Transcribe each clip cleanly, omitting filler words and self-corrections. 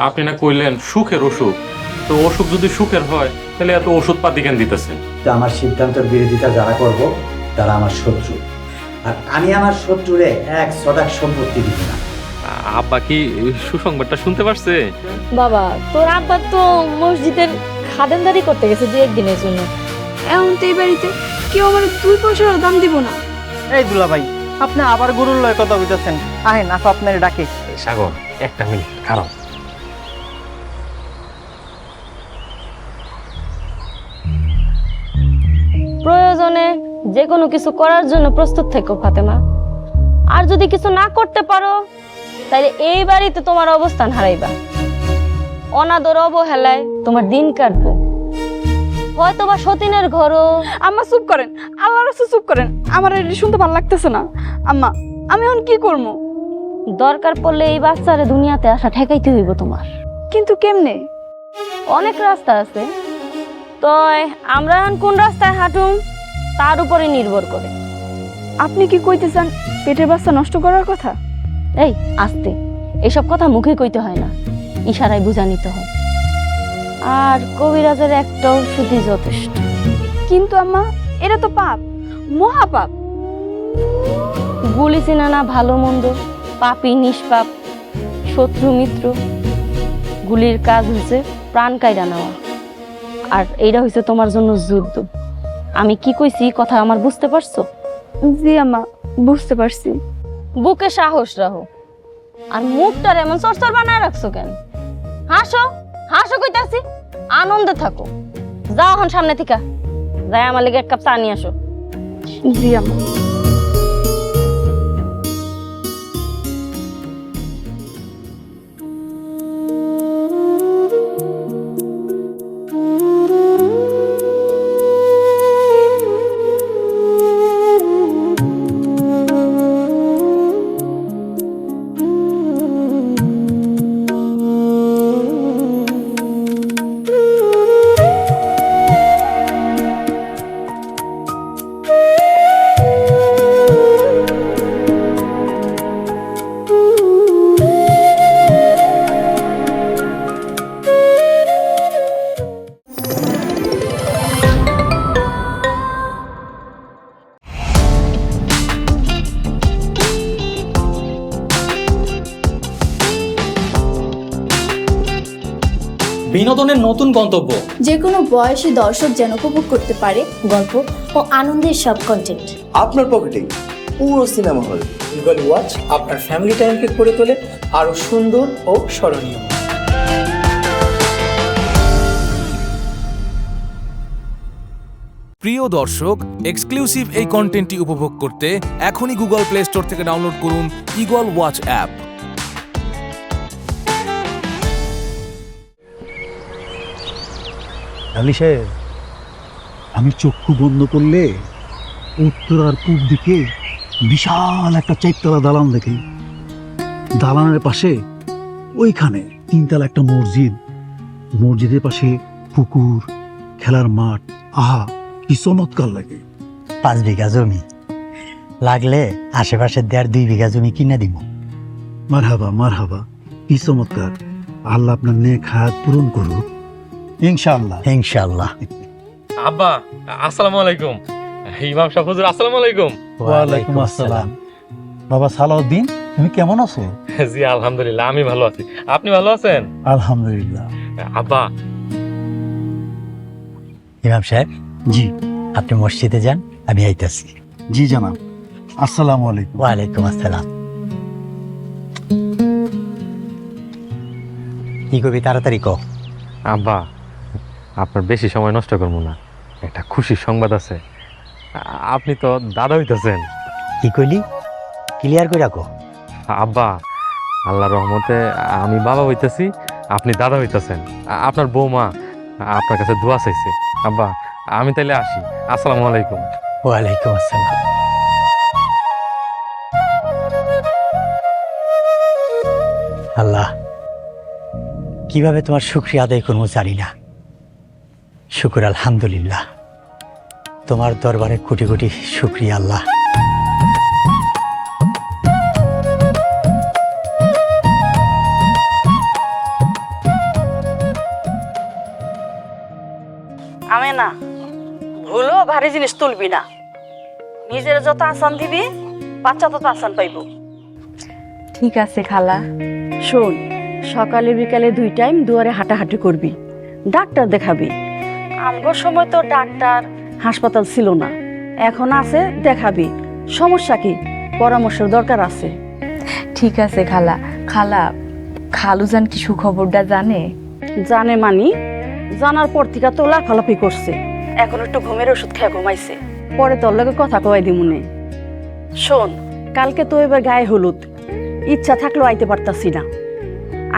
আপনি না কইলেন সুখের অসুখ, তো অসুখ যদি সুখের হয় তাহলে এত ওষুধ পাতি কেন দিতেছেন? তো আমার সিদ্ধান্তের বিরোধিতা যারা করব তারা আমার শত্রু, আর আমি আমার শত্রুরে এক সদাক সম্পত্তি দিব না। আব্বা কি সুসংবাদটা শুনতে পারছে? বাবা তোর আব্বা তো মসজিদের খাদেমদারি করতে গেছে 2-1 দিনের জন্য। এখন তো এই বাড়িতে কেউ আমার 2 পয়সার দাম দিব না। এই দুলা ভাই, আপনি আবার গরুর লয় কথা বলতেছেন। আহেন আপা আপনার ডাকে। সাগর, একটা মিনিট খারাপ। প্রয়োজনে যে কোনো কিছু করার জন্য প্রস্তুত থেকো ফাতেমা। আর যদি কিছু না করতে পারো তাহলে এই বাড়িতে তোমার অবস্থান হারাইবা। অনাদর অবহেলায় তোমার দিন কাটবো। হয়তো বা সতীনের ঘরও। আম্মা চুপ করেন, আল্লাহর রাস্তা চুপ করেন। আমার এটা শুনতে ভালো লাগতেছে না। আম্মা আমি এখন কি করবো? দরকার পড়লে এই বাচ্চারে দুনিয়াতে আসা ঠেকাইতে হইব তোমার। কিন্তু কেমনে? অনেক রাস্তা আছে, তো আমরা এখন কোন রাস্তায় হাঁটুম তার উপরে নির্ভর করে। আপনি কি কইতে চান পেটের বাচ্চা নষ্ট করার কথা? এই আস্তে, এসব কথা মুখে কইতে হয় না, ইশারায় বুঝা নিতে হয়। আর কবিরাজের একটা ওষুধই যথেষ্ট। কিন্তু আম্মা এটা তো পাপ, মহা পাপ। গুলি চেনা না ভালো মন্দ, পাপী নিষ্পাপ, শত্রু মিত্র। গুলির কাজ হচ্ছে প্রাণ কাইরা নেওয়া, আর এইটা হচ্ছে তোমার জন্য যুদ্ধ। আমি কি কইছি কথা আমার বুঝতে পারছো? জি আম্মা, বুঝতে পারছি। বুকে সাহস রাখো, আর মুখটার এমন চরচর বানায় রাখছো কেন? হাসো হাসো কইতাছি, আনন্দে থাকো। যাও এখন সামনে থেকে, যাই আমার লেগে 1 কাপ চা নিয়ে আসো। জি আম্মা। বিনোদনের নতুন গন্তব্য, যে কোনো বয়সী দর্শক যেন উপভোগ করতে পারে গল্প ও আনন্দের সব কন্টেন্ট আপনার পকেটেই পুরো সিনেমা হল। গুগল ওয়াচ আপনার ফ্যামিলি টাইমকে করে তোলে আরো সুন্দর ও স্মরণীয়। প্রিয় দর্শক, এক্সক্লুসিভ এই কন্টেন্টটি উপভোগ করতে এখনই গুগল প্লে স্টোর থেকে ডাউনলোড করুন ইগল ওয়াচ অ্যাপ। আলী সাহেব, আমি চক্ষু বন্ধ করলে উত্তর আর পূব দিকে বিশাল একটা 4তলা দালান দেখি। দালানের পাশে ওইখানে 3তলা একটা মসজিদ, মসজিদের পাশে পুকুর, খেলার মাঠ। আহা, কি চমৎকার লাগে। 5 বিঘা জমি লাগলে আশেপাশে 1.5-2 বিঘা জমি কিনে দিব। মারহাবা মারহাবা, কি চমৎকার। আল্লাহ আপনার নেক হায়াত পূরণ করুক ইনশাআল্লাহ। ইনশাআল্লাহ। আব্বা আসসালামু আলাইকুম। ইমাম সাহেব হুজুর আসসালামু আলাইকুম। ওয়ালাইকুম আসসালাম। বাবা সালাউদ্দিন, তুমি কেমন আছো? জি আলহামদুলিল্লাহ, আমি ভালো আছি। আপনি ভালো আছেন? আলহামদুলিল্লাহ। আব্বা। ইমাম সাহেব, জি আপনি মসজিদে যান, আমি আইতাছি। জি জানাব। আসসালামু আলাইকুম। ওয়ালাইকুম আসসালাম। কি করবি তাড়াতাড়ি কও। আব্বা, আপনার বেশি সময় নষ্ট করবো না, একটা খুশির সংবাদ আছে। আপনি তো দাদা হইতেছেন। কি কইলি? ক্লিয়ার করে রাখো। আব্বা, আল্লাহর রহমতে আমি বাবা হইতেছি, আপনি দাদা হইতেছেন। আপনার বৌমা আপনার কাছে দোয়া চাইছে। আব্বা আমি তাইলে আসি। আসসালামু আলাইকুম। ওয়ালাইকুম আসসালাম। আল্লাহ, কিভাবে তোমার শুকরিয়া আদায় করবো জানি না। শুকুর আলহামদুলিল্লাহ। তোমার দরবারে কোটি কোটি শুক্রিয়া আল্লাহ। আমি না ভুলো ভারী জিনিস তুলবি না, নিজের যত আসান দিবি বাচ্চা তত আসান পাইব। ঠিক আছে খালা। শোন, সকালে বিকালে 2 টাইম দুয়ারে হাঁটাহাঁটি করবি, ডাক্তার দেখাবি। আমগোর সময় তো ডাক্তার হাসপাতাল ছিল না, এখন আছে, দেখাবি। সমস্যা কি, পরামর্শের দরকার আছে। ঠিক আছে খালা। খালা, খালুজান কি সুখবরটা জানে? জানে মানি, জানার পর থেকে তো লাফালাফি করছে। এখন একটু ঘুমের ওষুধ খেয়ে ঘুমাইছে, পরে তোর লগে কথা কয় দিমুনে। শোন, কালকে তো এবার গায়ে হলুদ, ইচ্ছা থাকলেও আইতে পারতাছি না।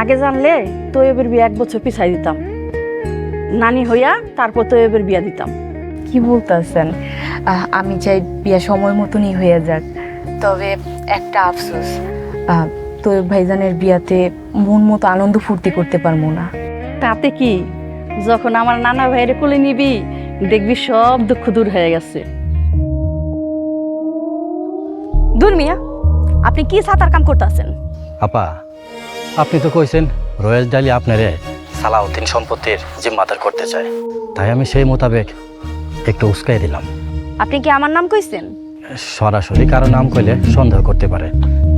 আগে জানলে তো এবার বিয়ে 1 বছর পিছাই দিতাম, নানি হইয়া তারপর তো এবার বিয়া দিতাম। কি বলতেছেন? আমি চাই বিয়া সময় মতনই হয়ে যাক, তবে একটা আফসোস, তো ভাইজানের বিয়াতে মন মতো আনন্দ ফুর্তি করতে পারবো না। তাতে কি, যখন আমার নানা ভাইয়ের কোলে নিবি দেখবি সব দুঃখ দূর হয়ে গেছে। দূর মিয়া, আপনি কি সাতার কাম করতেছেন? আপা, আপনি তো কইছেন রয়েল ডালি আপনারে সালাউদ্দিন সম্পত্তির জিম্মাদার করতে চায়, তাই আমি সেই মোতাবেক একটু উস্কাই দিলাম। আপনি কি আমার নাম কইছেন? সরাসরি কারো নাম কইলে সন্দেহ করতে পারে,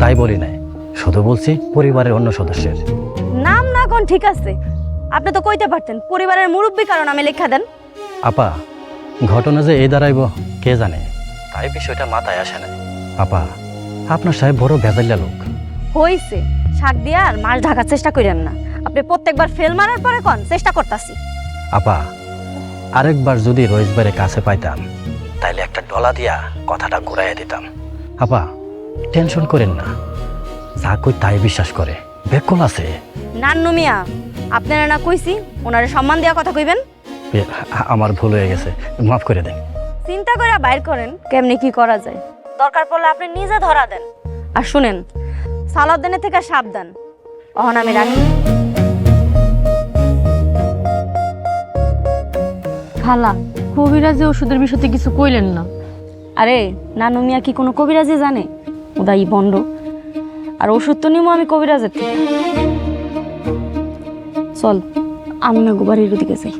তাই বলি নাই। শুধু বলছি পরিবারের অন্য সদস্যের নাম না কোন ঠিক আছে, আপনি তো কইতে পারতেন পরিবারের মুরব্বী কারো নামে লেখা দেন। আপা, ঘটনা যে এই দাঁড়াইব কে জানে, তাই বিষয়টা মাথায় আসে না। আপা, আপনার সাহেব বড় ভেজালিয়া লোক। হইছে, শাক দিয়া আর মাছ ঢাকার চেষ্টা করেন না। আপনি প্রত্যেকবার ফেল মারার পরে কোন চেষ্টা করতাছি। আপা, আরেকবার যদি রইসবারে কাছে পাইতাম তাইলে একটা ডলা দিয়া কথাটা ঘুরাইয়া দিতাম। আপা, টেনশন করেন না, যা কই তাই বিশ্বাস করে, বেকল আছে। নান্নু মিয়া, আপনারা না কইছি ওনারে সম্মান দেওয়া কথা কইবেন। আমার ভুল হয়ে গেছে, মাফ করে দেন। চিন্তা করে বাইর করেন কেমনে কি করা যায়, দরকার পড়লে আপনি নিজে ধরা দেন। আর শুনেন, সালাউদ্দিনের থেকে সাবধান। অহন আমি রাখি। খালা, কবিরাজি ওষুধের বিষয়তে কিছু কইলেন না? আরে নানু মিয়া কি কোনো কবিরাজি জানে? ওদাই বন্ড। আর ওষুধ তো নিমো আমি কবিরাজের থেকে। চল, আমি না গোবাড়ির ওদিকে যাই।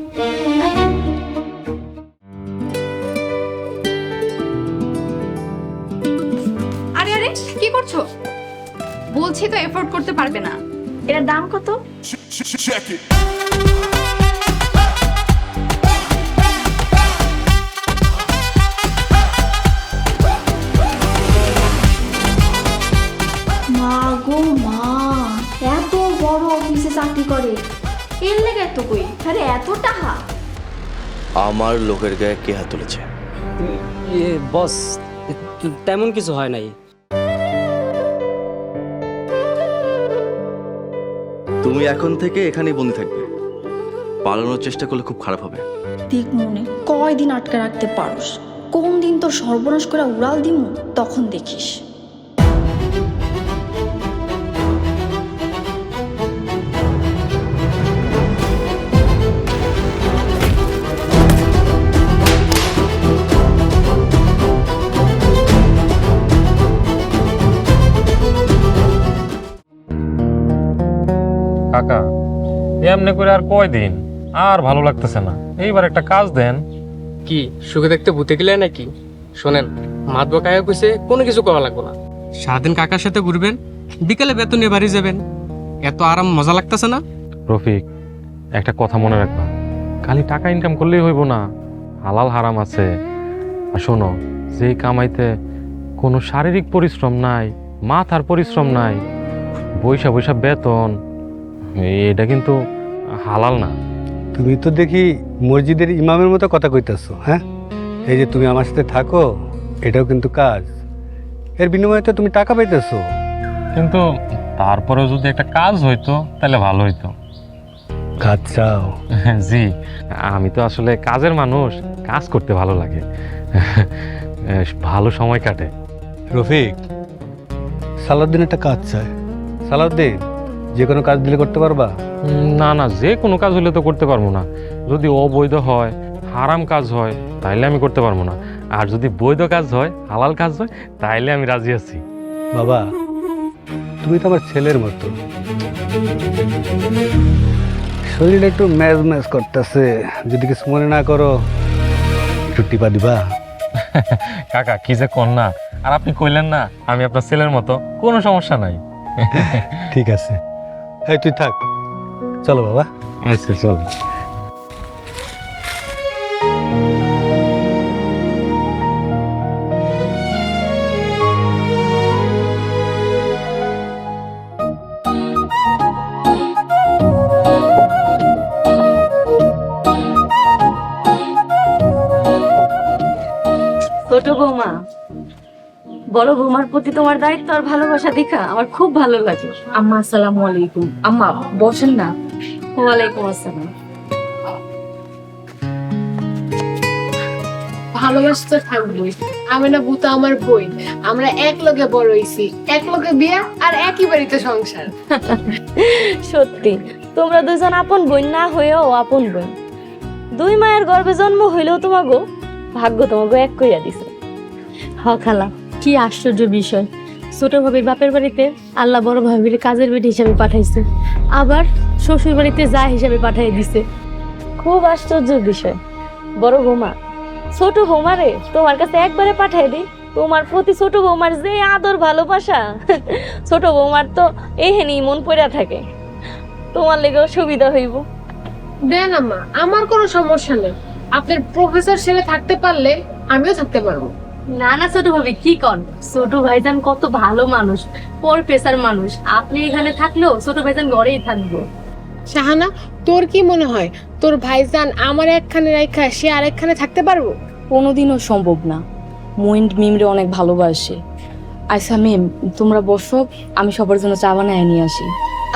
আরে আরে কি করছো? বলছি তো এফোর্ড করতে পারবে না। এটার দাম কত? মা গো মা, এত বড় অফিসে চাকরি করে, এর লেগে এত কই, আরে এত টাকা। আমার লোকের গায়ে কে হাত তুলেছে? বস, তেমন কিছু হয় নাই। তুমি এখন থেকে এখানেই বন্দি থাকবে, পালানোর চেষ্টা করলে খুব খারাপ হবে। দেখ মনে কয়দিন আটকে রাখতে পারোস, কোন দিন তোর সর্বনাশ করে উড়াল দিমু তখন দেখিস। কাকা, এমনি করে আর কয়দিন, আর ভালো লাগতেছে না। এইবার একটা কাজ দেন। কি সুখে দেখতে ভূতে গেলে নাকি? শোনেন, মাতব কাকা কইছে কোনো কিছু করা লাগবে না। সারাদিন কাকার সাথে ঘুরবেন, বিকেলে বেতন নিয়ে বাড়ি যাবেন। এত আরাম মজা লাগতেছে না? রফিক, একটা কথা মনে রাখবা, খালি টাকা ইনকাম করলেই হইব না, হালাল হারাম আছে। আর শোনো, যে কামাইতে কোনো শারীরিক পরিশ্রম নাই, মাথার পরিশ্রম নাই, বৈশা বৈশা বেতন, এটা কিন্তু হালাল না। তুমি তো দেখি মসজিদের ইমামের মতো কথা কইতাছো। হ্যাঁ, এই যে তুমি আমার সাথে থাকো, এটাও কিন্তু কাজ, এর বিনিময়ে তো তুমি টাকা পাইতেছো। কিন্তু তারপরেও যদি একটা কাজ হইতো তাহলে ভালো হইতো। কাজ চাও? জি, আমি তো আসলে কাজের মানুষ, কাজ করতে ভালো লাগে, ভালো সময় কাটে। রফিক, সালাউদ্দিন একটা কাজ চায়। সালাউদ্দিন, যে কোনো কাজ দিলে করতে পারবা? না না, যে কোনো কাজ হলে তো করতে পারবো না। যদি অবৈধ হয়, হারাম কাজ হয় তাইলে আমি করতে পারবো না, আর যদি বৈধ কাজ হয়, হালাল কাজ হয়, তাইলে আমি রাজি আছি। বাবা তুমি তো আমার ছেলের মতো। শরীরটা একটু ম্যাজ ম্যাজ করতেছে, যদি কিছু মনে না করো একটু টিপা দিবা। কাকা কি যে কর না, আর আপনি কইলেন না আমি আপনার ছেলের মতো, কোনো সমস্যা নাই। ঠিক আছে, এই তুই থাক, চলো বাবা। আচ্ছা চল। ছোট বৌমা, বড় বৌমার প্রতি তোমার দায়িত্ব আর ভালোবাসা দেখা আমার খুব ভালো লাগে। আম্মা আসসালামু আলাইকুম। আম্মা বসেন না। ওয়ালাইকুম আসসালাম। ভালোবাসতে থাকবোই। আমি না বুতা আমার বই, আমরা এক লগে বড় হইছি, এক লগে বিয়া আর একই বাড়িতে সংসার। সত্যি তোমরা দুজন আপন বোন না হয়েও আপন বোন। দুই মায়ের গর্ভে জন্ম হইলেও তোমাগো ভাগ্য তোমাগো এক কইয়া দিছে। হ খালা, কি আশ্চর্য বিষয়, ছোট ভাবির বাপের বাড়িতে আল্লাহ বড় ভাবির কাজের বেটি হিসাবে পাঠাইছে, আবার শ্বশুর বাড়িতে যা হিসাবে পাঠাই দিছে। খুব আশ্চর্য বিষয়। বড় বৌমা, ছোট বৌমারে তোমার কাছে একবারে পাঠাই দিই, তোমার প্রতি ছোট বৌমার যে আদর ভালোবাসা, ছোট বৌমার তো এহেনি মন পড়া থাকে। তোমার লেগেও সুবিধা হইব। দেন আম্মা, আমার কোনো সমস্যা নেই। আপনার প্রফেসর ছেলে থাকতে পারলে আমিও থাকতে পারবো। না না ছোট ভাবি, কি কন, ছোট ভাইজান কত ভালো মানুষ, প্রফেসর মানুষ, আপনি এখানে থাকলেও ছোট ভাইজান ঘরেই থাকবো। শাহানা, তোর কি মনে হয় তোর ভাইজান আমার একখানে রাইখা সে আরেকখানে থাকতে পারবো? কোনোদিনও সম্ভব না। মইন মিমরে অনেক ভালোবাসে। আচ্ছা মিম, তোমরা বসো, আমি সবার জন্য চা বানায় নিয়ে আসি।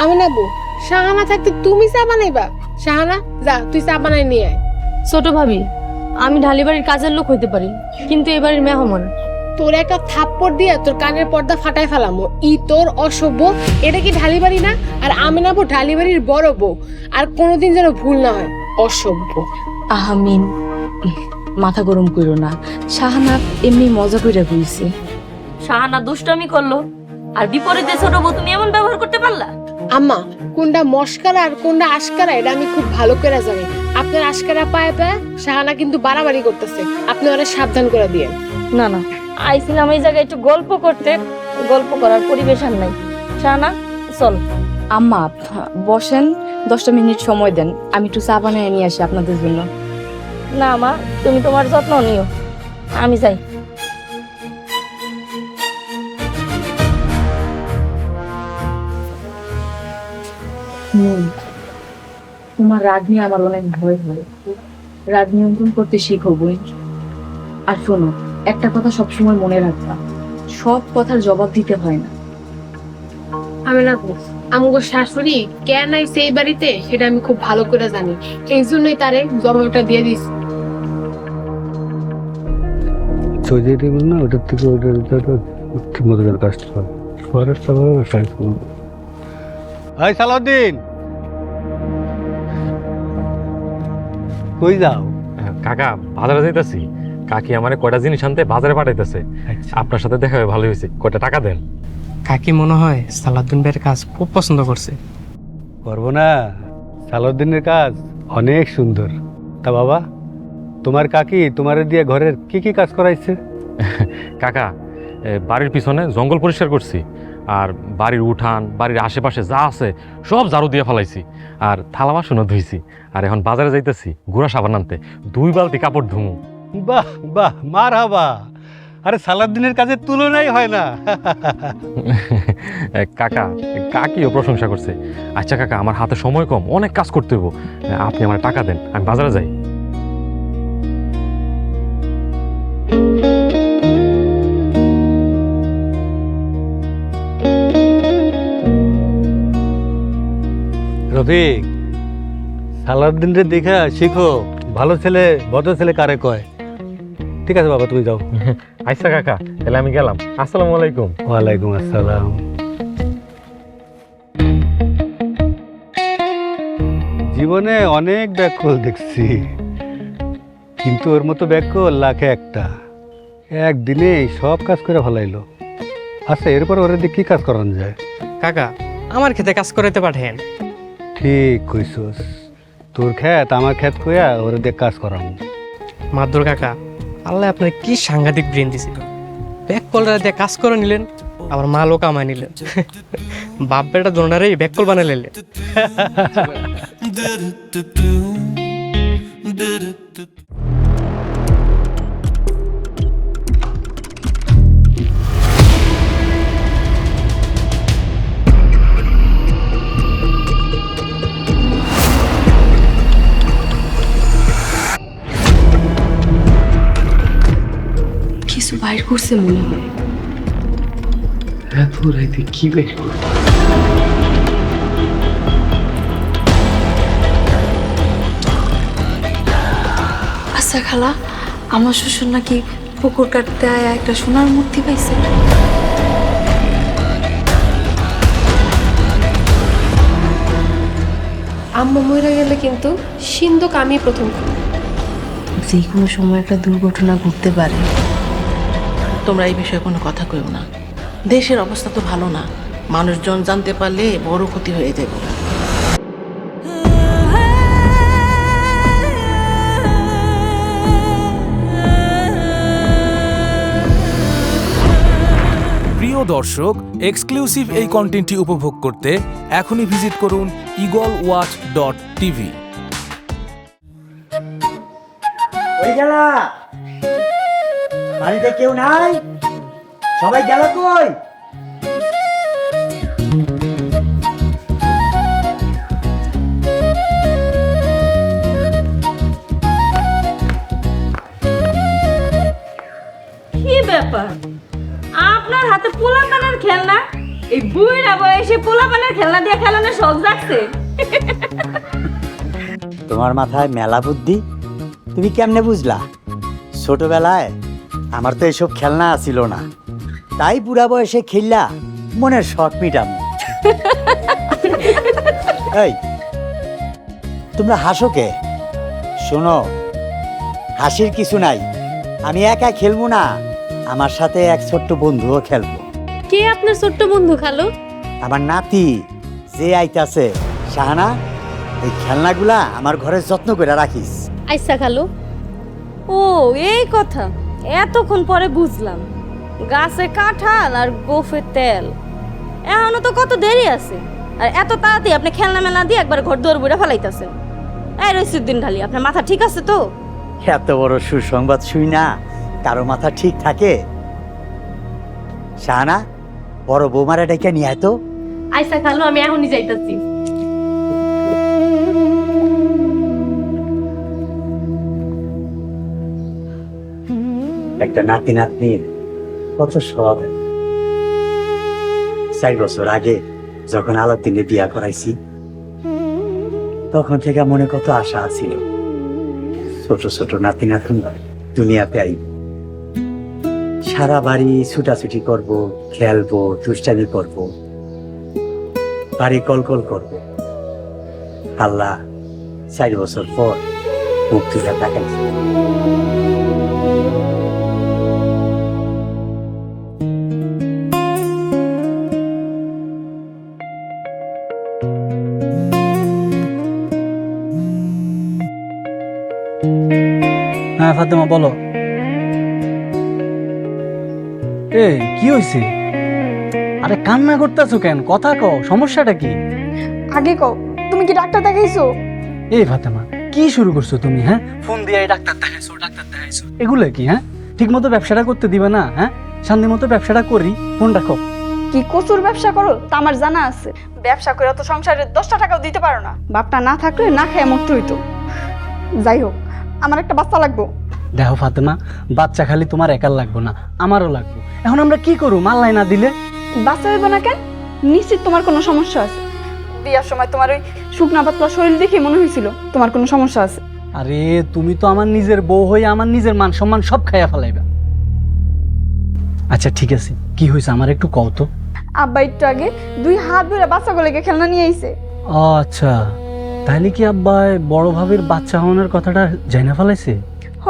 আমি না বউ, শাহানা থাকতে তুমি চা বানাইবা? শাহানা যা, তুই চা বানাই নিয়ে আয়। ছোট ভাবি, আমি ঢালিবাড়ির কাজের লোক হইতে পারি, কিন্তু এবারের মেহমান। তোর একটা থাপ্পড় দিয়ে তোর কানের পর্দা ফাটাই ফেলামো। তোর অসভ্য, এটা কি ঢালিবাড়ি না? আর আমি না বউ ঢালিবাড়ির বড় বউ, আর কোনোদিন যেন ভুল না হয়। অসভ্য। আহা মিম, মাথা গরম করো না, শাহানা এমনি মজা কইরা কইছে। শাহানা দুষ্টামি করলো, আর বিপরীতে ছোট বউ তুমি এমন ব্যবহার করতে পারলা? আম্মা, কোনটা মস্কারা আর কোনটা আশকারা এটা আমি খুব ভালো করে জানি। আপনার আশকারা পায়ে পায়ে শাহানা কিন্তু বাড়াবাড়ি করতেছে, আপনি ওরা সাবধান করে দিয়ে। না না, আইছিলাম এই জায়গায় একটু গল্প করতে, গল্প করার পরিবেশ আর নাই। শাহানা চল। আম্মা বসেন, 10টা মিনিট সময় দেন, আমি একটু চা বানিয়ে নিয়ে আসি আপনাদের জন্য। না মা, তুমি তোমার যত্ন নিও, আমি যাই। তোমার রাগ নিয়ে আমার অনেক ভয় হয়, রাগ নিয়ন্ত্রণ করতে শিখো বই। আর শোনো, একটা কথা সবসময় মনে রাখবা, সব কথার জবাব দিতে হয় না। আমি না আমগো শাশুড়ি কেন আইছে এই বাড়িতে সেটা আমি খুব ভালো করে জানি, এই জন্যই তারে জবাবটা দিয়ে দিস। সোজাইটি না, ওটার থেকে ওটার ঠিক মতো যেন কাজটা হয়। সালাউদ্দিন, কই যাও? কাকা বাজারে যাইতাছি, কাকি আমারে কয়টা জিনিস আনতে বাজারে পাঠাইতেছে। আপনার সাথে দেখা হয়ে ভালো হয়েছে, কয়টা টাকা দেন। কাকি মনে হয় সালাউদ্দিন ভাইয়ের কাজ খুব পছন্দ করছে। করবো না, সালাউদ্দিনের কাজ অনেক সুন্দর। তা বাবা, তোমার কাকি তোমার দিয়ে ঘরের কি কি কাজ করাইছে? কাকা, বাড়ির পিছনে জঙ্গল পরিষ্কার করছি, আর বাড়ির উঠান, বাড়ির আশেপাশে যা আছে সব ঝাড়ু দিয়ে ফেলাইছি, আর থালা বাসনও ধুইছি। আর এখন বাজারে যাইতেছি গুঁড়া সাবান আনতে, 2 বালতি কাপড় ধুমু। বাহ বাহ, মারহাবা। আরে সালাউদ্দিনের কাজের তুলনাই হয় না। কাকা, কাকিও প্রশংসা করছে। আচ্ছা কাকা, আমার হাতে সময় কম, অনেক কাজ করতে হইব, আপনি আমার টাকা দেন, আমি বাজারে যাই। রফিক, সালাউদ্দিনরে দেখা শিখো, ভালো ছেলে ভদ্র ছেলে কারে কয়। ঠিক আছে বাবা, তুমি যাও। আচ্ছা কাকা, তাহলে আমি গেলাম। আসসালামু আলাইকুম। ওয়ালাইকুম আসসালাম। জীবনে অনেক ব্যাকুল দেখছি, কিন্তু ওর মতো ব্যাগ লাখে একটা, একদিনে সব কাজ করে ফেলাইলো। আচ্ছা, এরপর ওরা দিয়ে কি কাজ করানো যায়? কাকা আমার খেতে কাজ করাইতে পাঠেন। ঠিক কইছস, তোর ক্ষেত আমার ক্ষেত কইয়া ওরা দিয়ে কাজ করাম। মাদুর কাকা, আল্লাহ আপনার কি সাংঘাতিক ব্রেন দিছে। ব্যাক কলরা দিয়ে কাজ করে নিলেন, আবার মালও কামাই নিলেন। বাপ বেটা দোনারেই ব্যাক কল বানাই নিলেন। কিছু বাইর করছে মনে হয়। এত রাইতে কি বের করবে? আচ্ছা খালা, আমার শ্বশুর নাকি পুকুর কাটতে আয়া একটা সোনার মূর্তি পাইছে। আম্মা মরে গেলে কিন্তু সিন্ধুক আমি প্রথম করব। যে কোনো সময় একটা দুর্ঘটনা ঘটতে পারে। তোমরা এই বিষয়ে কোনো কথা কইও না। দেশের অবস্থা তো ভালো না, মানুষজন জানতে পারলে বড় ক্ষতি হয়ে যাবে। প্রিয় দর্শক, এক্সক্লুসিভ এই কন্টেন্টটি উপভোগ করতে এখনই ভিজিট করুন eagleWatch.tv। বাড়িতে কেউ নাই? সবাই গেল কই? কি ব্যাপার, আপনার হাতে পোলাপানের খেলনা? এই বুইড়া বয়সে পোলাপানের খেলনা দিয়ে খেলানোর শখ জাগছে? তোমার মাথায় মেলা বুদ্ধি, তুমি কেমনে বুঝলা? ছোটবেলায় আমার তো এসব খেলনা ছিল না, তাই বুড়া বয়সে খেললা মনের শখ মিটাম। এই তোমরা হাসো কে? শোনো, হাসির কিছু নাই। আমি একা খেলবো না, আমার সাথে এক ছোট্ট বন্ধুও খেলবো। কে আপনার ছোট্ট বন্ধু খালু? আমার নাতি যে আইতাছে। শাহানা, এই খেলনাগুলা আমার ঘরে যত্ন করে রাখিস। আচ্ছা খালু। ও এই কথা, এতক্ষণ পরে বুঝলাম। গাছে কাঁঠাল আর গোফে তেল, এখনো তো কত দেরি আছে। আর এত তাড়াতাড়ি আপনি খেলনা মেলা দিয়ে একবার ঘর দুয়ার বুড়া ফেলাইতেছেন। এই রইসুদ্দিন ঢালি, আপনার মাথা ঠিক আছে তো? এত বড় সুসংবাদ শুই না কারো মাথা ঠিক থাকে? শাহানা, বড় বৌমারা ডেকে নিয়ে আয় তো। আচ্ছা খালু, আমি এখনই যাইতাছি। একটা নাতি নাতনির কত শখ। 4 বছর আগে যখন আলাদিনে বিয়া করাইছি, তখন থেকে মনে কত আশা ছিল ছোট ছোট নাতি নাতনি দুনিয়াতে আইব। সারা বাড়ি ছুটাছুটি করব, খেলবো, দুষ্টামি করব, বাড়ি কলকল করব। আল্লাহ 4 বছর পর মুখ তুলে তাকাইছে। হ্যাঁ ফাতেমা, বলো। এ কি হয়েছে? আরে কান্না করতেছো কেন? কথা কও, সমস্যাটা কি? আগে কও, তুমি কি ডাক্তার দেখাইছো? এই ফাতেমা, কি শুরু করছো তুমি? হ্যাঁ, ফোন দিয়ে ডাক্তার দেখাইছো, ডাক্তার দেখাইছো, এগুলো কি? হ্যাঁ, ঠিক মতো ব্যবসাটা করতে দিবে না? হ্যাঁ, শান্তি মতো ব্যবসাটা করি, ফোন রাখো। কি কচুর ব্যবসা করো তা আমার জানা আছে। ব্যবসা করে তো সংসারে 10টা টাকাও দিতে পারো না। বাপটা না থাকলে না খেয়ে মরতে হইতো। যাই হোক, আমার একটা বাচ্চা লাগবো। দেখো ফাতেমা, বাচ্চা খালি তোমার একার লাগবো না, আমারও লাগবো। এখন আমরা কি করব? মাল্লাই না দিলে বাচ্চা হইব না কেন? নিশ্চিত তোমার কোনো সমস্যা আছে। বিয়ার সময় তোমার ওই শুকনা পাতলা শরীর দেখে মনে হয়েছিল তোমার কোনো সমস্যা আছে। আরে তুমি তো আমার নিজের বউ হয়ে আমার নিজের মান সম্মান সব খাইয়া ফেলাইবা। আচ্ছা ঠিক আছে, কি হয়েছে আমার একটু কও তো। আব্বা একটু আগে 2 হাত ধরে বাচ্চাগুলোকে খেলনা নিয়ে আইছে। আচ্ছা, তাহলে কি আব্বা বড় ভাবির বাচ্চা হওয়ার কথাটা জানা ফেলাইছে? হ,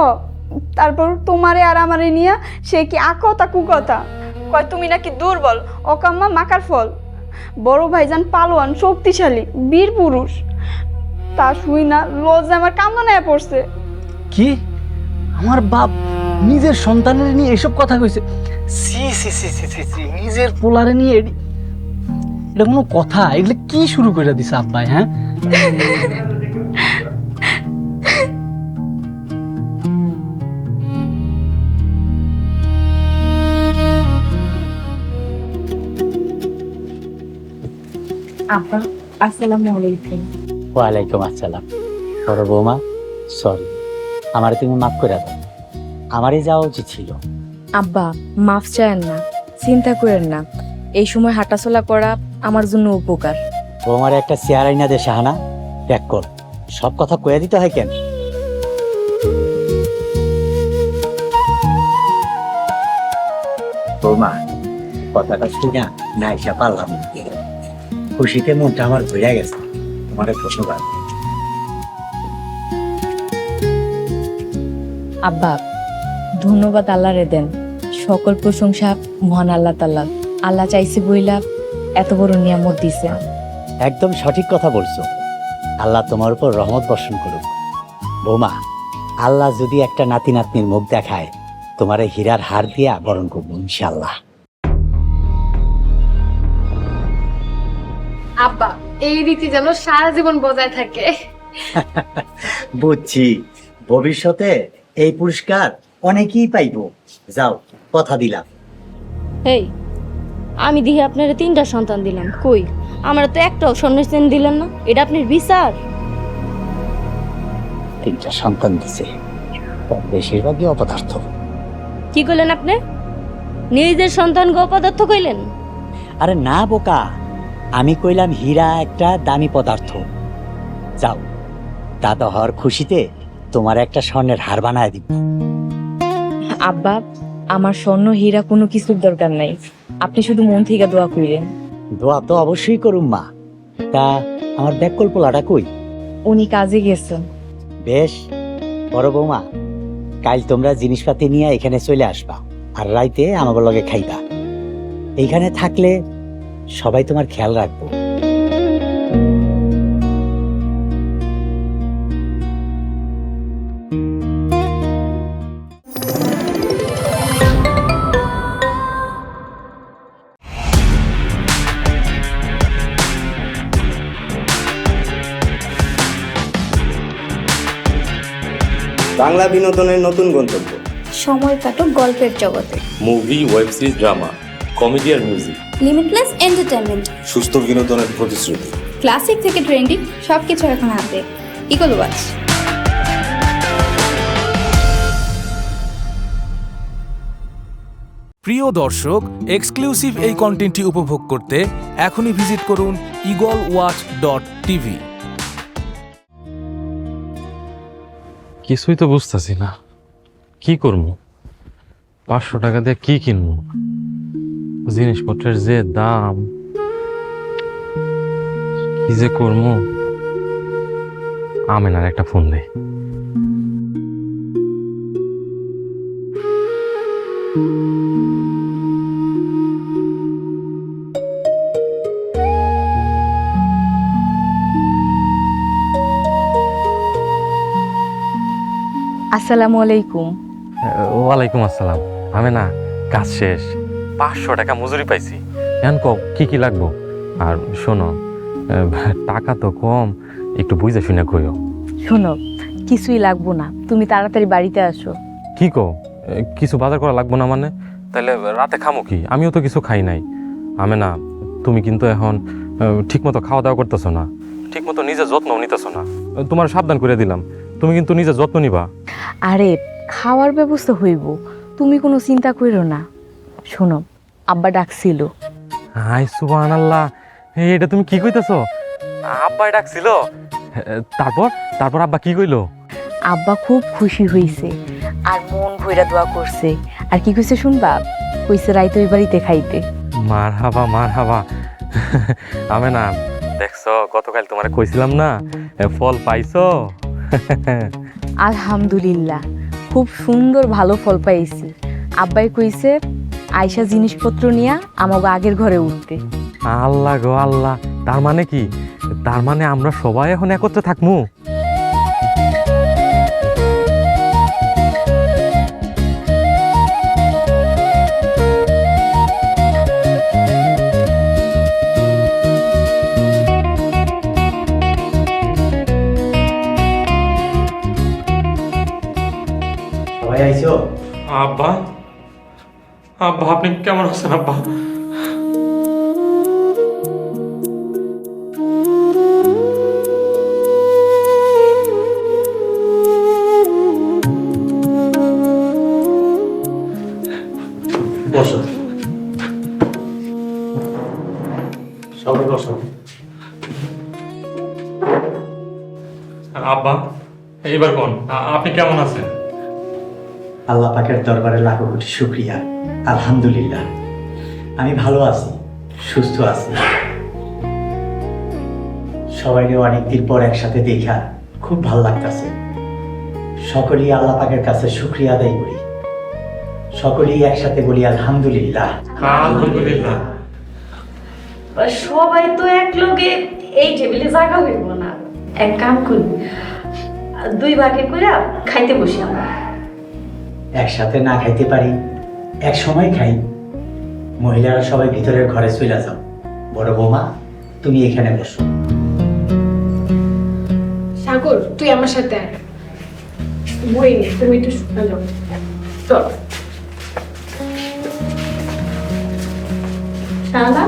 তারপর তোমারে আর আমারে নিয়া সে কি আকতা কুকতা কয় তুমি নাকি দুর্বল, অকাম্মা মাকার ফল। বড় ভাইজান পালোয়ান, শক্তিশালী, বীর পুরুষ। তা শুই না লজ্জা আমার কান্না নেয়া পড়ছে। কি আমার বাপ নিজের সন্তানের নিয়ে এসব কথা কইছে? সি সি সি সি সি সি, নিজের পোলারে নিয়ে এটা কোনো কথা? এগুলো কি শুরু করে দিছে আব্বাই? হ্যাঁ, আব্বা আসসালামু আলাইকুম। ওয়ালাইকুম আসসালাম। সরো বৌমা, সরি, আমার তুমি মাফ করে দাও, আমারই যাওয়া উচিত ছিল। আব্বা মাফ চায়েন না, চিন্তা করেন না, এই সময় হাঁটাচলা করা আমার জন্য উপকার। বৌমার একটা চেয়ার আইনা দে শাহানা, প্যাক কর। সব কথা কয়ে দিতে হয় কেন? বৌমা, কথাটা শুনে না এসে পারলাম না। খুশিতে মনটা আমার ভরে গেছে। তোমার ধন্যবাদ। আব্বা ধন্যবাদ আল্লাহরে দেন, সকল প্রশংসা মহান আল্লাহ তাআলা। আল্লাহ চাইছে বইলা এত বড় নিয়ামত দিছে। একদম সঠিক কথা বলছো। আল্লাহ তোমার উপর রহমত বর্ষণ করুক। বৌমা, আল্লাহ যদি একটা নাতি নাতনির মুখ দেখায়, তোমার এই হীরার হার দিয়া বরণ করবো ইনশাল্লাহ। আব্বা এই রীতি যেন সারা জীবন বজায় থাকে। বুঝছি, ভবিষ্যতে এই পুরস্কার অনেকেই পাইব। যাও, কথা দিলাম। এই আমি দিহি আপনারা 3টা সন্তান দিলাম, কই আমরা তো একটাও স্বর্ণের চেন দিলেন না। এটা আপনার বিচার? 3টা সন্তান দিছে, বেশিরভাগই অপদার্থ। কি কইলেন আপনি? নিজের সন্তান অপদার্থ কইলেন? আরে না বোকা, আমি কইলাম হীরা একটা দামি পদার্থ। যাও, দাদা হওয়ার খুশিতে তোমার একটা স্বর্ণের হার বানায় দিব। আব্বা আমার স্বর্ণ হীরা কোনো কিছুর দরকার নাই, আপনি শুধু মন থেকে দোয়া কইরেন। দোয়া তো অবশ্যই করুম মা। তা আমার ব্যাককল পোলাটা কই? উনি কাজে গেছেন। বেশ, বড় বৌমা, কাল তোমরা জিনিসপাতি নিয়ে এখানে চলে আসবা, আর রাইতে আমার লগে খাইবা। এইখানে থাকলে সবাই তোমার খেয়াল রাখবো। বাংলা বিনোদনের নতুন গন্তব্য। সময় কাটুক গল্পের জগতে। Movie, web series, drama, comedy আর মিউজিক। Limitless entertainment. সুস্থ বিনোদনের প্রতিশ্রুতি। ক্লাসিক থেকে ট্রেন্ডিং সবকিছু এখন হাতে। Eagle Watch. প্রিয় দর্শক, এক্সক্লুসিভ এই কন্টেন্টটি উপভোগ করতে এখনই ভিজিট করুন eagleWatch.tv। কিছুই তো বুঝতেছি না, কি করবো? 500 টাকা দিয়ে কি কিনবো? জিনিসপত্রের যে দাম, কি যে করবো? আমেনার একটা ফোন দেই। আসসালামু আলাইকুম। ওয়ালাইকুম আসসালাম। আমেনা, কাজ শেষ, 500 টাকা মজুরি পাইছি। এখন কও কি কি লাগবো? আর শোনো, টাকা তো কম, একটু বুঝে শুনে কইও। শোনো, কিছুই লাগবো না, তুমি তাড়াতাড়ি বাড়িতে আসো। কি কও? কিছু বাজার করা লাগবো না মানে? তাহলে রাতে খামো কি? আমিও তো কিছু খাই নাই। আমেনা, তুমি কিন্তু এখন ঠিকমতো খাওয়া দাওয়া করতেছো না, ঠিকমতো নিজের যত্নও নিতেছো না। তোমার সাবধান করে দিলাম, তুমি কিন্তু নিজের যত্ন নিবা। আরে খাওয়ার ব্যবস্থা হইব, তুমি কোনো চিন্তা করো না। শোনো, আব্বা ডাকছিল। হাই সুবহানাল্লাহ, এটা তুমি কি কইতেছো? আব্বাই ডাকছিল? তারপর তারপর আব্বা কি কইলো? আব্বা খুব খুশি হইছে আর মন ভইরা দোয়া করছে। আর কি কইছে শুনবা? কইছে রাইতে ওই বাড়িতে খাইতে। মারহাবা মারহাবা। আমেনা, দেখছো গতকাল তোমারে কইছিলাম না, ফল পাইছো? আলহামদুলিল্লাহ, খুব সুন্দর ভালো ফল পাইছি। আব্বাই কইছে আয়সা জিনিসপত্র নিয়ে আমাকে আগের ঘরে উঠতে। আল্লাহ গো আল্লাহ, তার মানে কি? তার মানে আমরা সবাই এখন একত্রে থাকবো? সবাই আইছো? আব্বা, আব্বা আপনি কেমন আছেন আব্বা? বসো, সবাই বসো। আব্বা এইবার কোন আপনি কেমন আছেন? আল্লাহ পাকের দরবারে লাখো কোটি শুকরিয়া, আলহামদুলিল্লাহ আমি ভালো আছি, সুস্থ আছি। সবাইকে অনেকদিন পর একসাথে দেখা খুব ভালো লাগতেছে। সকলেই আল্লাহ পাকের কাছে শুকরিয়া আদায় করি, সকলেই একসাথে বলি আলহামদুলিল্লাহ। আলহামদুলিল্লাহ। সবাই তো এক লগে এই টেবিলে জায়গা হইব না, এক কাম করি, দুই ভাগে করে খাইতে বসি আমরা। একসাথে না খাইতে পারি, এক সময় খাই। মহিলারা সবাই ভিতরের ঘরে চলে যাও। বড় বৌমা তুমি এখানে বসো। সাগর তুই আমার সাথে আয়, বই নে, তুমি একটু শুনে যাও। চল সারা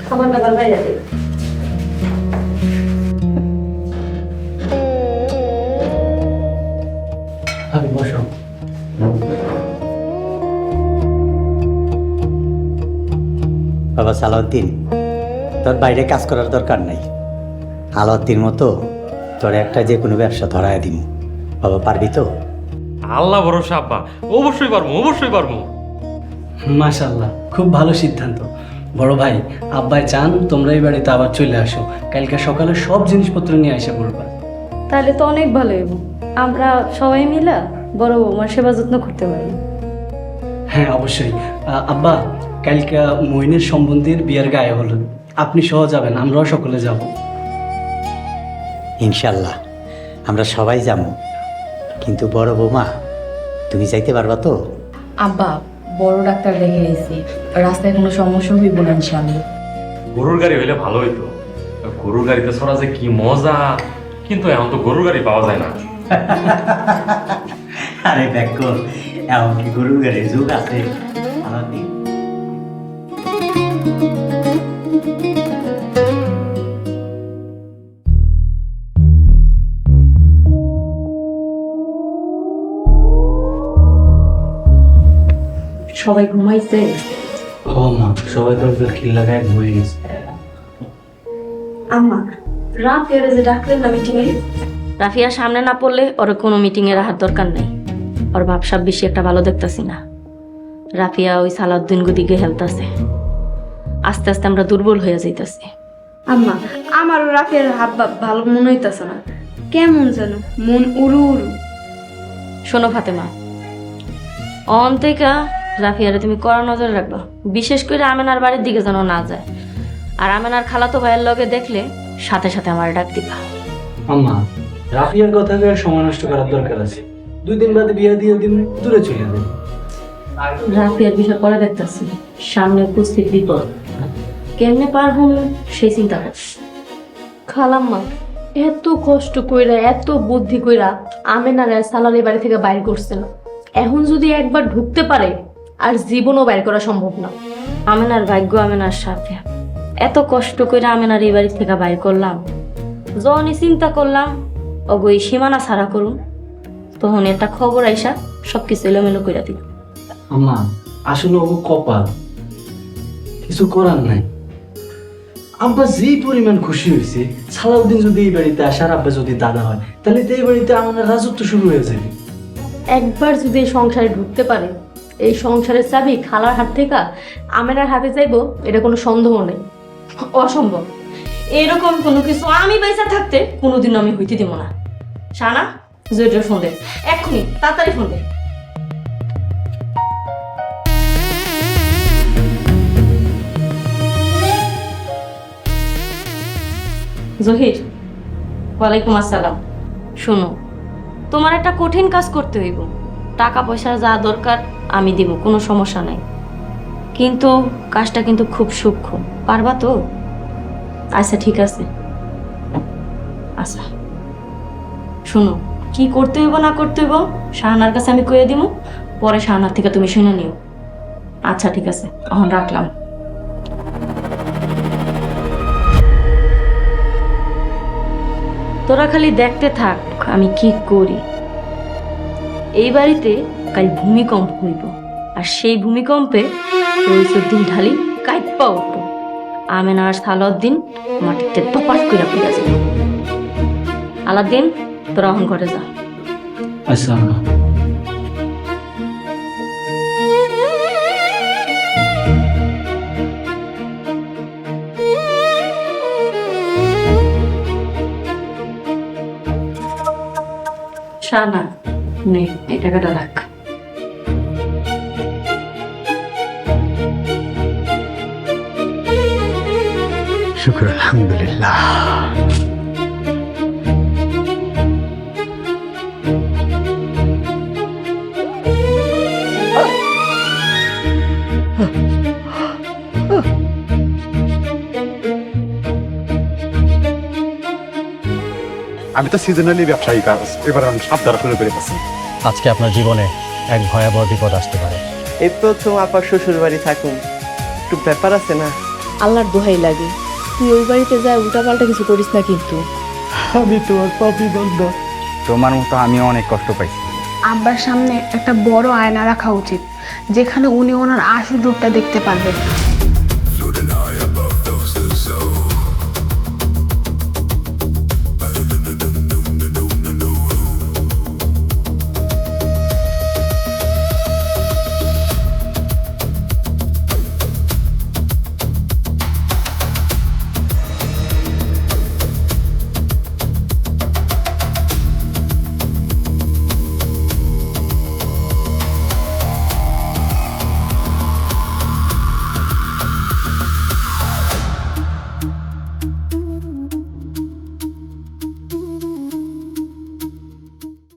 খাবার দাবার বাইরে দেবে। আমি বসো। বাবা সালাউদ্দিন, তোর বাইরে কাজ করার দরকার নাই। আলাউদ্দিন মতো তোর একটা যে কোনো ব্যবসা ধরায় দিন। বাবা পারবি তো? আল্লাহ ভরসা আব্বা, অবশ্যই পারবো, অবশ্যই পারবো। মাশাআল্লাহ, খুব ভালো সিদ্ধান্ত। বড় ভাই, আব্বাই চান তোমরা এই বাড়িতে আবার চলে আসো। কালকে সকালে সব জিনিসপত্র নিয়ে এসে পড়বা। তাহলে তো অনেক ভালো হইব, আমরা সবাই মিলে বড় বৌমার সেবা যত্ন করতে পারি। হ্যাঁ অবশ্যই। আব্বা, কালকে মইনের সম্বন্ধীর বিয়ের গায়ে হলো, আপনি সহ যাবেন, আমরাও সকলে যাব। ইনশাল্লাহ আমরা সবাই যাবো, কিন্তু বড় বৌমা তুমি যাইতে পারবা তো? আব্বা, বড় ডাক্তার দেখে এসেছি, রাস্তায় কোনো সমস্যা হইব না ইনশাআল্লাহ। গরুর গাড়ি হইলে ভালো হইতো। গরুর গাড়িতে চড়া যে কি মজা, কিন্তু এখন তো গরুর গাড়ি পাওয়া যায় না। আরে দেখো, এমন কি গরুর গাড়ির যুগ আছে? আলাউদ্দিন, সবাই ঘুমাইছে? ও মা, সবাই তো খিল লাগায় ঘুমিয়ে গেছে। আম্মা, রাফিয়ারে যে ডাকলেন না মিটিংয়ে, রাফিয়া সামনে না পড়লে ওর কোনো মিটিংয়ে রাখার দরকার নেই। ওর ভাবসাব বেশি একটা ভালো দেখতাছি না। রাফিয়া ওই সালাউদ্দিন দিকে হেলতাছে, আস্তে আস্তে আমরা দুর্বল হয়ে যাইতাছি। আম্মা, আমারও রাফিয়ার হাব ভাব ভালো মনে হইতাছে না, কেমন যেন মন উড়ু উড়ু। শোনো ফাতেমা, অন থেকে রাফিয়ারে তুমি কড়া নজর রাখবা, বিশেষ করে আমেনার বাড়ির দিকে যেন না যায়। আর আমেনার খালাতো ভাইয়ের লগে দেখলে সাথে সাথে আমার ডাক দিবা। আম্মা, রাফিয়ার কথা আর সময় নষ্ট করার দরকার আছে। 2 দিন বাদে বিয়ে দিয়ে দিন, দূরে চলে যাবে। রাফিয়ার বিষয় পরে দেখতেছি, সামনে উপস্থিত বিপদ, কেমনে পার হম সেই চিন্তা করছি। খালাম্মা, এত কষ্ট কইরা এত বুদ্ধি কইরা আমেনার সালার বাড়ি থেকে বাইর করছে না, এখন যদি একবার ঢুকতে পারে আর জীবনও বাইর করা সম্ভব না। আমেনার ভাগ্য আমেনার সাথে, এত কষ্ট করে আমেনার এই বাড়ি থেকে বাইর করলাম, যখনই চিন্তা করলাম ওগো এই সীমানা ছাড়া করুন, তখন একটা খবর আইসা সবকিছু এলোমেলো করে দিল। আম্মা, আসলে ও কপাল, কিছু করার নাই। আব্বা যে পরিমাণ খুশি হয়েছে, সালাউদ্দিন যদি এই বাড়িতে আসার আব্বা যদি দাদা হয়, তাহলে তো এই বাড়িতে আমার রাজত্ব শুরু হয়ে যাবে। একবার যদি এই সংসারে ঢুকতে পারে, এই সংসারের চাবি খালার হাত থেকে আমেনার হাতে যাইবো, এটা কোনো সন্দেহ নেই, অসম্ভব। এরকম কোনো কিছু আমি বাইসা থাকতে কোনোদিন আমি হইতে দিব না। শানা, জহিরের ফোন দে, এক্ষুনি তাড়াতাড়ি ফোন দে। জহির, ওয়ালাইকুম আসসালাম। শোনো, তোমার একটা কঠিন কাজ করতে হইব। টাকা পয়সা যা দরকার আমি দিব, কোনো সমস্যা নাই, কিন্তু কাজটা কিন্তু খুব সূক্ষ্ম। পারবা তো? আচ্ছা ঠিক আছে। আচ্ছা শোনো, কি করতে হইব না করতে হইব শাহানার কাছে আমি কইয়া দিব, পরে শাহানার থেকে তুমি শুনে নিও। আচ্ছা ঠিক আছে, এখন রাখলাম। তোরা খালি দেখতে থাক আমি কি করি। এই বাড়িতে কাল ভূমিকম্প হইব, আর সেই ভূমিকম্পে রইসুদ্দিন ঢালি কাইপ্পা উঠব, আমেনা আর সালাউদ্দিন মাটিতে টপাট কইরা পড়ে যাবে। আলাউদ্দিন, তোরা এখন ঘরে যা। আচ্ছা আম্মা। শাহানা, নে এই টাকাটা রাখ। শুক্র আলহামদুলিল্লাহ। আমি তো সিজনালি ব্যবসায়ী কাজ, এবার আমি সাবধান করে পেরেছি। আজকে আপনার জীবনে এক ভয়াবহ বিপদ আসতে পারে। এই প্রথম আপার শ্বশুর বাড়ি থাকুন, একটু ব্যাপার আছে না? আল্লাহর দোহাই লাগে, তুই ওই বাড়িতে যায় উল্টাপাল্টা কিছু করিস না কিন্তু। আমি তোমার পাপি বান্দা। তোমার মতো আমি অনেক কষ্ট পাইছি। আব্বার সামনে একটা বড় আয়না রাখা উচিত, যেখানে উনি ওনার আসল রূপটা দেখতে পারবেন।